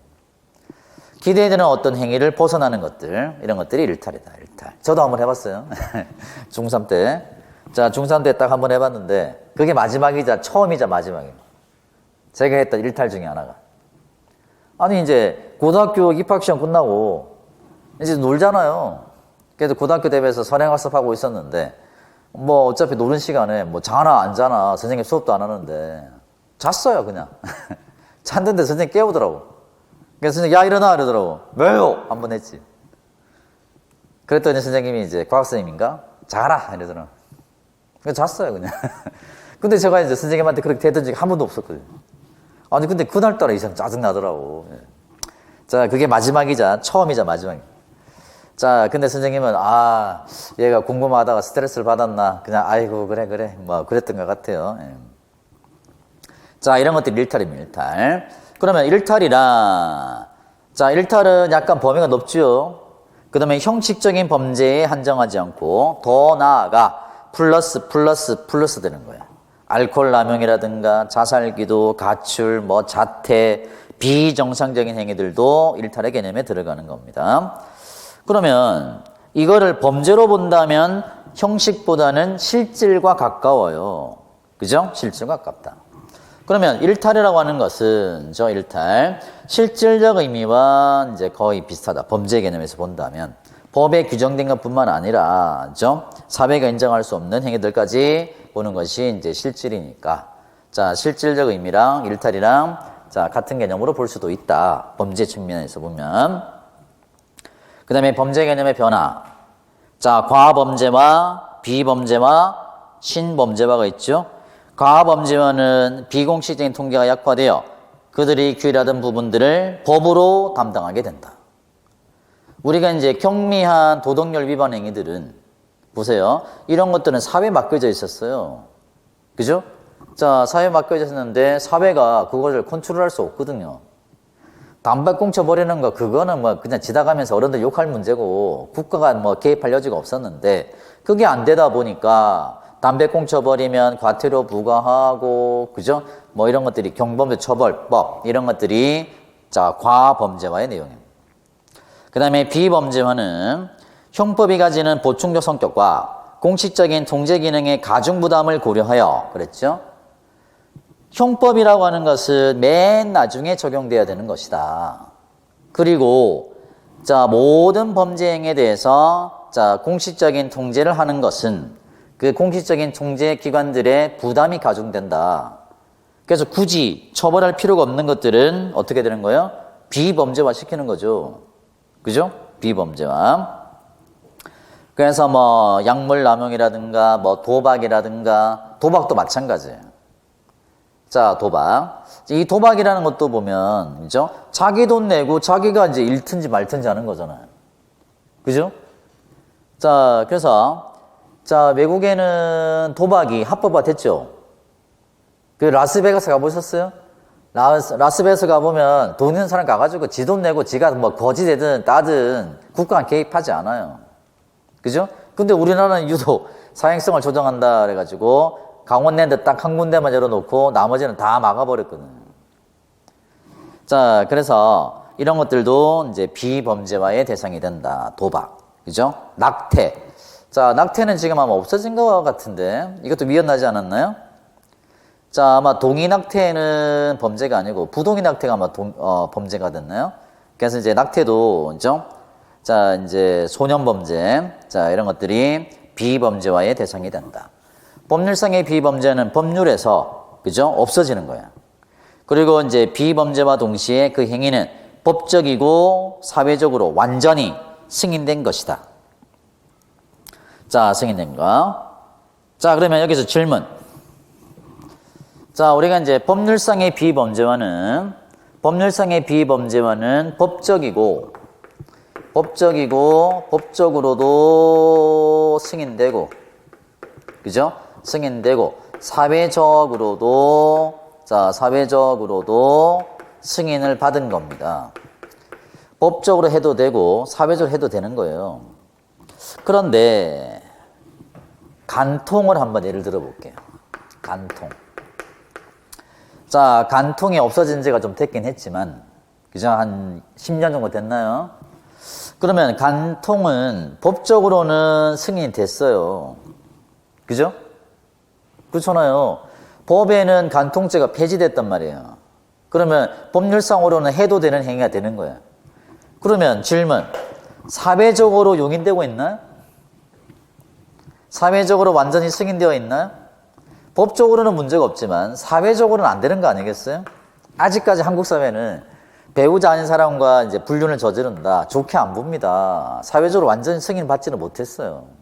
기대되는 어떤 행위를 벗어나는 것들, 이런 것들이 일탈이다. 일탈. 저도 한번 해봤어요. 중3 때. 자, 중3 때 딱 한번 해봤는데 그게 마지막이자 처음이자 마지막이에요. 제가 했던 일탈 중에 하나가. 아니 이제 고등학교 입학시험 끝나고 이제 놀잖아요. 그래서 고등학교 대회에서 선행학습하고 있었는데 뭐 어차피 노는 시간에 뭐 자나 안 자나 선생님 수업도 안 하는데 잤어요 그냥. 잤는데 선생님 깨우더라고. 그래서 선생님 야 일어나 이러더라고. 왜요? 한번 했지. 그랬더니 선생님이 이제 과학선생님인가? 자라 이러더라고. 그래서 잤어요 그냥. 근데 제가 이제 선생님한테 그렇게 대던 적이 한 번도 없었거든요. 아니 근데 그날따라 이상 짜증나더라고. 자, 그게 마지막이자 처음이자 마지막이에요. 자, 근데 선생님은, 얘가 궁금하다가 스트레스를 받았나? 그냥, 아이고, 그래. 뭐, 그랬던 것 같아요. 예. 자, 이런 것들이 일탈입니다, 일탈. 그러면 일탈이란, 자, 일탈은 약간 범위가 높죠? 그 다음에 형식적인 범죄에 한정하지 않고, 더 나아가, 플러스 되는 거예요. 알코올 남용이라든가, 자살기도, 가출, 뭐, 자퇴, 비정상적인 행위들도 일탈의 개념에 들어가는 겁니다. 그러면 이거를 범죄로 본다면 형식보다는 실질과 가까워요. 그죠? 실질과 가깝다. 그러면 일탈이라고 하는 것은 일탈 실질적 의미와 이제 거의 비슷하다. 범죄 개념에서 본다면 법에 규정된 것뿐만 아니라 사회가 인정할 수 없는 행위들까지 보는 것이 이제 실질이니까 자, 실질적 의미랑 일탈이랑 자, 같은 개념으로 볼 수도 있다. 범죄 측면에서 보면. 그 다음에 범죄 개념의 변화. 자, 과범죄와 비범죄와 신범죄화가 있죠. 과범죄와는 비공식적인 통계가 약화되어 그들이 규율하던 부분들을 법으로 담당하게 된다. 우리가 이제 경미한 도덕열 위반 행위들은 보세요. 이런 것들은 사회에 맡겨져 있었어요. 그죠? 자, 사회에 맡겨져 있었는데 사회가 그것을 컨트롤할 수 없거든요. 담배 꽁쳐버리는 거, 그거는 뭐 그냥 지나가면서 어른들 욕할 문제고 국가가 뭐 개입할 여지가 없었는데 그게 안 되다 보니까 담배 꽁쳐버리면 과태료 부과하고, 그죠? 뭐 이런 것들이 경범죄 처벌법, 이런 것들이 자, 과범죄화의 내용입니다. 그 다음에 비범죄화는 형법이 가지는 보충적 성격과 공식적인 통제 기능의 가중부담을 고려하여, 그랬죠? 형법이라고 하는 것은 맨 나중에 적용돼야 되는 것이다. 그리고 자, 모든 범죄 행위에 대해서 자, 공식적인 통제를 하는 것은 그 공식적인 통제 기관들의 부담이 가중된다. 그래서 굳이 처벌할 필요가 없는 것들은 어떻게 되는 거예요? 비범죄화 시키는 거죠. 그죠? 비범죄화. 그래서 뭐 약물 남용이라든가 뭐 도박이라든가, 도박도 마찬가지예요. 자, 도박. 이 도박이라는 것도 보면, 그죠? 자기 돈 내고 자기가 이제 잃든지 말든지 하는 거잖아요. 그죠? 자, 그래서, 자, 외국에는 도박이 합법화 됐죠? 그 라스베가스 가보셨어요? 라스베가스 가보면 돈 있는 사람 가가지고 지 돈 내고 지가 뭐 거지되든 따든 국가가 개입하지 않아요. 그죠? 근데 우리나라는 유독 사행성을 조정한다 그래가지고 강원랜드 딱 한 군데만 열어놓고 나머지는 다 막아버렸거든요. 자, 그래서 이런 것들도 이제 비범죄화의 대상이 된다. 도박. 그죠? 낙태. 자, 낙태는 지금 아마 없어진 것 같은데 이것도 미연나지 않았나요? 자, 아마 동의 낙태는 범죄가 아니고 부동의 낙태가 아마 범죄가 됐나요? 그래서 이제 낙태도, 그죠? 자, 이제 소년범죄. 자, 이런 것들이 비범죄화의 대상이 된다. 법률상의 비범죄는 법률에서, 그죠? 없어지는 거야. 그리고 이제 비범죄와 동시에 그 행위는 법적이고 사회적으로 완전히 승인된 것이다. 자, 승인된 거. 자, 그러면 여기서 질문. 자, 우리가 이제 법률상의 비범죄와는 법적이고 법적으로도 승인되고, 그죠? 승인되고, 사회적으로도 승인을 받은 겁니다. 법적으로 해도 되고, 사회적으로 해도 되는 거예요. 그런데, 간통을 한번 예를 들어 볼게요. 간통. 자, 간통이 없어진 지가 좀 됐긴 했지만, 그죠? 한 10년 정도 됐나요? 그러면 간통은 법적으로는 승인이 됐어요. 그죠? 그렇잖아요. 법에는 간통죄가 폐지됐단 말이에요. 그러면 법률상으로는 해도 되는 행위가 되는 거예요. 그러면 질문, 사회적으로 용인되고 있나요? 사회적으로 완전히 승인되어 있나요? 법적으로는 문제가 없지만 사회적으로는 안 되는 거 아니겠어요? 아직까지 한국 사회는 배우자 아닌 사람과 이제 불륜을 저지른다, 좋게 안 봅니다. 사회적으로 완전히 승인받지는 못했어요.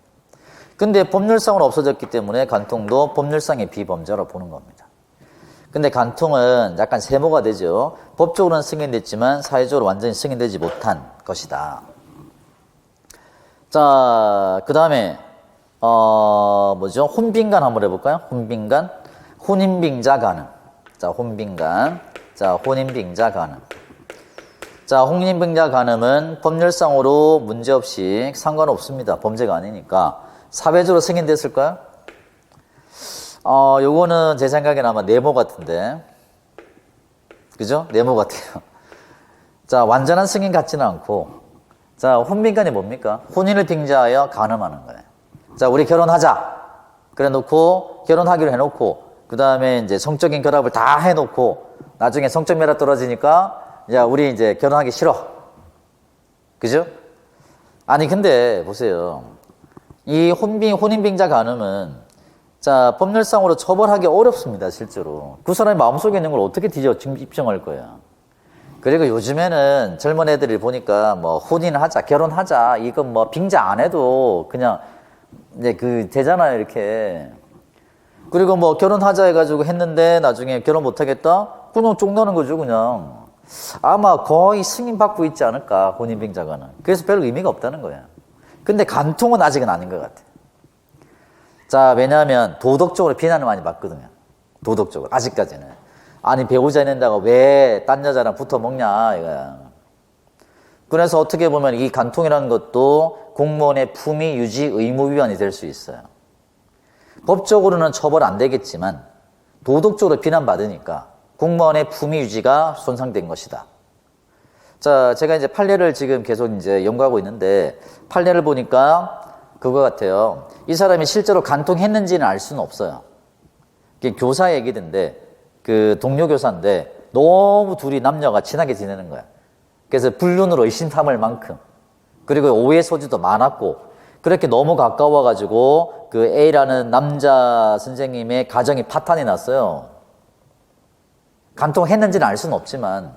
근데 법률상으로 없어졌기 때문에 간통도 법률상의 비범죄로 보는 겁니다. 근데 간통은 약간 세모가 되죠. 법적으로는 승인됐지만 사회적으로 완전히 승인되지 못한 것이다. 자, 그 다음에, 뭐죠? 혼빈간 한번 해볼까요? 혼빈간. 혼인빙자 가능. 자, 혼빈간. 자, 혼인빙자 가능. 자, 혼인빙자 가능은 법률상으로 문제없이 상관없습니다. 범죄가 아니니까. 사회적으로 승인됐을까요? 요거는 제 생각에는 아마 네모 같은데. 그죠? 네모 같아요. 자, 완전한 승인 같지는 않고. 자, 혼빈간이 뭡니까? 혼인을 빙자하여 간음하는 거예요. 자, 우리 결혼하자. 그래 놓고, 결혼하기로 해놓고, 그 다음에 이제 성적인 결합을 다 해놓고, 나중에 성적 매력 떨어지니까, 야, 우리 이제 결혼하기 싫어. 그죠? 아니, 근데, 보세요. 이 혼인빙자 간음은, 자, 법률상으로 처벌하기 어렵습니다, 실제로. 그 사람의 마음속에 있는 걸 어떻게 입증할 거야. 그리고 요즘에는 젊은 애들이 보니까 뭐 혼인하자, 결혼하자, 이건 뭐 빙자 안 해도 그냥 이제 되잖아요, 이렇게. 그리고 뭐 결혼하자 해가지고 했는데 나중에 결혼 못하겠다? 그냥 쫑나는 거죠, 그냥. 아마 거의 승인받고 있지 않을까, 혼인빙자가는. 그래서 별 의미가 없다는 거야. 근데 간통은 아직은 아닌 것 같아. 자, 왜냐하면 도덕적으로 비난을 많이 받거든요. 도덕적으로, 아직까지는. 아니, 배우자 있는다고 왜 딴 여자랑 붙어 먹냐, 이거야. 그래서 어떻게 보면 이 간통이라는 것도 공무원의 품위 유지 의무 위반이 될 수 있어요. 법적으로는 처벌 안 되겠지만 도덕적으로 비난받으니까 공무원의 품위 유지가 손상된 것이다. 자, 제가 이제 판례를 지금 계속 이제 연구하고 있는데 판례를 보니까 그거 같아요. 이 사람이 실제로 간통했는지는 알 수는 없어요. 이게 교사 얘기던데 동료 교사인데 너무 둘이 남녀가 친하게 지내는 거야. 그래서 불륜으로 의심탐을 만큼 그리고 오해 소지도 많았고 그렇게 너무 가까워가지고 그 A라는 남자 선생님의 가정이 파탄이 났어요. 간통했는지는 알 수는 없지만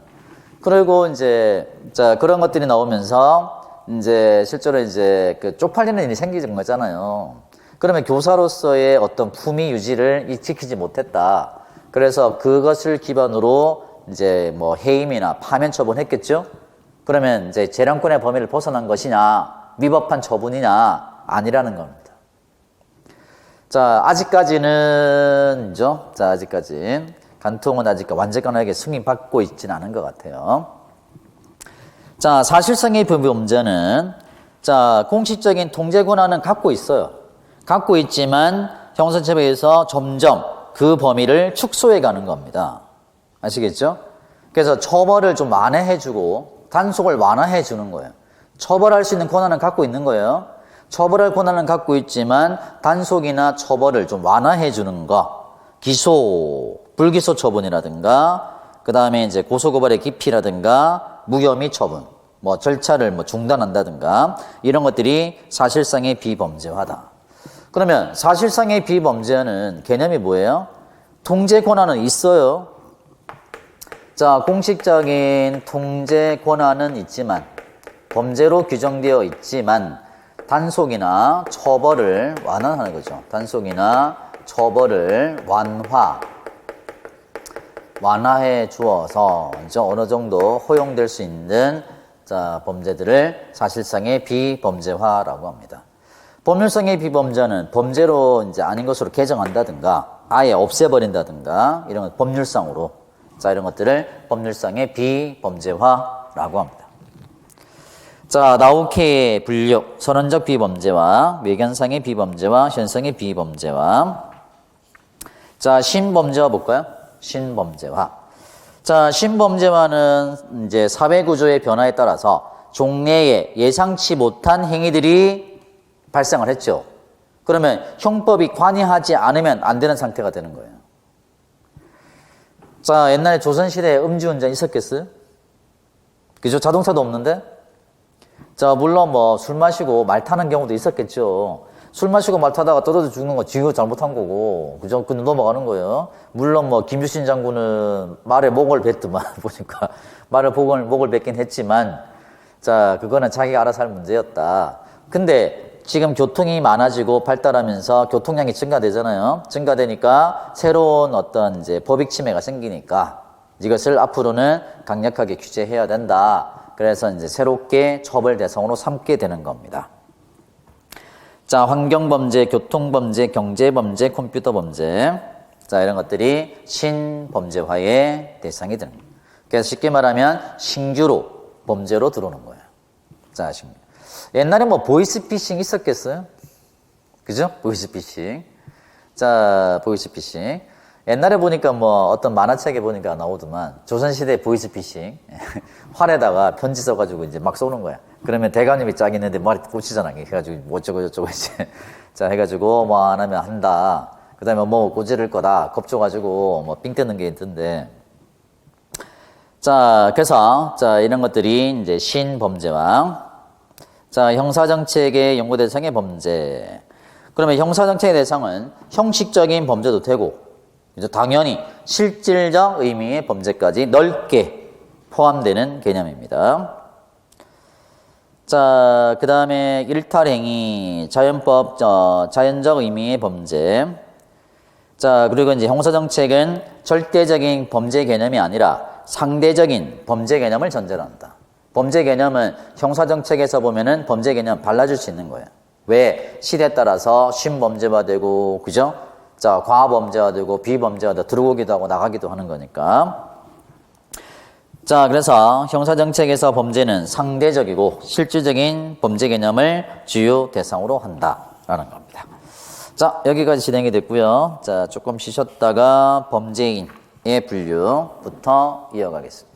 그리고 이제 자 그런 것들이 나오면서 이제 실제로 이제 쪽팔리는 일이 생기는 거잖아요. 그러면 교사로서의 어떤 품위 유지를 지키지 못했다. 그래서 그것을 기반으로 이제 뭐 해임이나 파면 처분했겠죠? 그러면 이제 재량권의 범위를 벗어난 것이냐, 위법한 처분이냐, 아니라는 겁니다. 자, 아직까지는죠? 자, 아직까지. 간통은 아직 완전하게 승인받고 있지는 않은 것 같아요. 자, 사실상의 범죄는, 자, 공식적인 통제 권한은 갖고 있어요. 갖고 있지만 형사처벌에서 점점 그 범위를 축소해 가는 겁니다. 아시겠죠? 그래서 처벌을 좀 완화해주고 단속을 완화해주는 거예요. 처벌할 수 있는 권한은 갖고 있는 거예요. 처벌할 권한은 갖고 있지만 단속이나 처벌을 좀 완화해주는 거. 기소, 불기소 처분이라든가 그 다음에 이제 고소고발의 기피라든가 무혐의 처분, 뭐 절차를 뭐 중단한다든가 이런 것들이 사실상의 비범죄화다. 그러면 사실상의 비범죄는 개념이 뭐예요? 통제 권한은 있어요. 자, 공식적인 통제 권한은 있지만 범죄로 규정되어 있지만 단속이나 처벌을 완화하는 거죠. 단속이나 처벌을 완화해 주어서 이제 어느 정도 허용될 수 있는 자, 범죄들을 사실상의 비범죄화라고 합니다. 법률상의 비범죄는 범죄로 이제 아닌 것으로 개정한다든가 아예 없애버린다든가 이런 것 법률상으로 자 이런 것들을 법률상의 비범죄화라고 합니다. 자, 나우케의 분류, 선언적 비범죄와 외견상의 비범죄와 현상의 비범죄와 자, 신범죄화 볼까요? 신범죄화. 자, 신범죄화는 이제 사회 구조의 변화에 따라서 종래에 예상치 못한 행위들이 발생을 했죠. 그러면 형법이 관여하지 않으면 안 되는 상태가 되는 거예요. 자, 옛날에 조선시대에 음주운전 있었겠어요? 그죠? 자동차도 없는데? 자, 물론 뭐 술 마시고 말 타는 경우도 있었겠죠. 술 마시고 말 타다가 떨어져 죽는 거 지가 잘못한 거고, 그죠? 그냥 넘어가는 거예요. 물론 뭐 김유신 장군은 말에 목을 뱉더만, 보니까. 말에 목을 뱉긴 했지만, 자, 그거는 자기가 알아서 할 문제였다. 근데 지금 교통이 많아지고 발달하면서 교통량이 증가되잖아요. 증가되니까 새로운 어떤 이제 법익 침해가 생기니까 이것을 앞으로는 강력하게 규제해야 된다. 그래서 이제 새롭게 처벌 대상으로 삼게 되는 겁니다. 자, 환경범죄, 교통범죄, 경제범죄, 컴퓨터범죄. 자, 이런 것들이 신범죄화의 대상이 되는 거예요. 그래서 쉽게 말하면 신규로 범죄로 들어오는 거예요. 자, 옛날에 뭐 보이스피싱 있었겠어요? 그죠? 보이스피싱. 자, 보이스피싱. 옛날에 보니까 뭐 어떤 만화책에 보니까 나오더만 조선시대 보이스피싱. 활에다가 편지 써가지고 이제 막 쏘는 거야. 그러면 대감님이 짝 있는데 말이 꽂히잖아. 해가지고 뭐 어쩌고 저쩌고 이제. 자, 해가지고 뭐 안 하면 한다. 그 다음에 뭐 꼬지를 거다. 겁줘가지고 뭐 삥 뜨는 게 있던데. 자, 그래서 자, 이런 것들이 이제 신범죄와 자, 형사정책의 연구 대상의 범죄. 그러면 형사정책의 대상은 형식적인 범죄도 되고, 이제 당연히 실질적 의미의 범죄까지 넓게 포함되는 개념입니다. 자, 그 다음에 일탈행위, 자연법, 자연적 의미의 범죄. 자, 그리고 이제 형사정책은 절대적인 범죄 개념이 아니라 상대적인 범죄 개념을 전제로 한다. 범죄 개념은 형사정책에서 보면은 범죄 개념 달라질 수 있는 거예요. 왜? 시대에 따라서 신범죄화 되고, 그죠? 자, 과범죄화 되고, 비범죄화 되고, 들어오기도 하고 나가기도 하는 거니까. 자, 그래서 형사정책에서 범죄는 상대적이고 실질적인 범죄 개념을 주요 대상으로 한다라는 겁니다. 자, 여기까지 진행이 됐고요. 자, 조금 쉬셨다가 범죄인의 분류부터 이어가겠습니다.